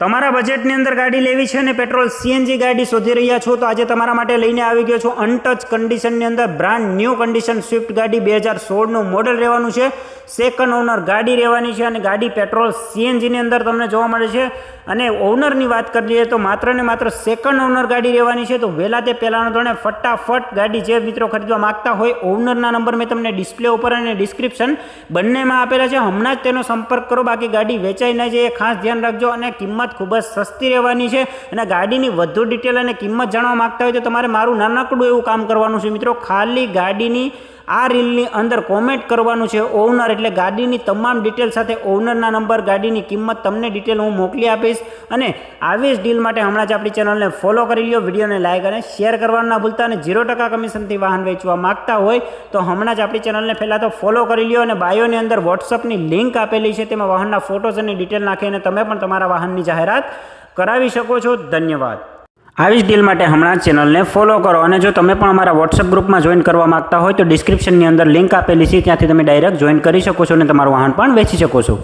તમારા બજેટની અંદર ગાડી લેવી છે અને પેટ્રોલ સીએનજી ગાડી શોધી રહ્યા છો તો આજે તમારા માટે લઈને આવી ગયો છું અનટચ કન્ડિશનની અંદર બ્રાન્ડ ન્યૂ કન્ડિશન સ્વિફ્ટ ગાડી 2016નું મોડલ રહેવાનું છે, સેકન્ડ ઓનર ગાડી રહેવાની છે અને ગાડી પેટ્રોલ સીએનજીની અંદર તમને જોવા મળે છે. અને ઓનરની વાત કરીએ તો માત્ર ને માત્ર સેકન્ડ ઓનર ગાડી રહેવાની છે. તો વહેલા તે પહેલાંનો ધોરણે ફટાફટ ગાડી જે મિત્રો ખરીદવા માગતા હોય ઓનરના નંબર મેં તમને ડિસ્પ્લે ઉપર અને ડિસ્ક્રિપ્શન બંનેમાં આપેલા છે, હમણાં જ તેનો સંપર્ક કરો, બાકી ગાડી વેચાઈ ન જાય એ ખાસ ધ્યાન રાખજો. અને કિંમત ખૂબ જ સસ્તી રહેવાની છે અને ગાડીની વધુ ડિટેલ અને કિંમત જાણવા માગતા હોય તો તમારે મારું નાનકડું એવું કામ કરવાનું છે મિત્રો. ખાલી ગાડીની આ રીલની અંદર કોમેન્ટ કરવાનું છે ઓનર, એટલે ગાડીની તમામ ડિટેલ સાથે ઓનરના નંબર, ગાડીની કિંમત તમને ડિટેલ હું મોકલી આપીશ. અને આવી જ ડીલ માટે હમણાં જ આપણી ચેનલને ફોલો કરી લ્યો, વિડીયોને લાઇક અને શેર કરવાનું ના ભૂલતા. અને 0% કમિશનથી વાહન વેચવા માગતા હોય તો હમણાં જ આપણી ચેનલને પહેલાં તો ફોલો કરી લ્યો. અને બાયોની અંદર વોટ્સઅપની લિંક આપેલી છે, તેમાં વાહનના ફોટોઝ અને ડિટેલ નાખીને તમે પણ તમારા વાહનની જાહેરાત કરાવી શકો છો. ધન્યવાદ. આવી જ ડીલ માટે હમણાં જ ચેનલને ફોલો કરો. અને જો તમે પણ અમારા વોટ્સઅપ ગ્રુપમાં જોઈન કરવા માગતા હોય તો ડિસ્ક્રિપ્શનની અંદર લિંક આપેલી છે, ત્યાંથી તમે ડાયરેક્ટ જોઈન કરી શકો છો અને તમારું વાહન પણ વેચી શકો છો.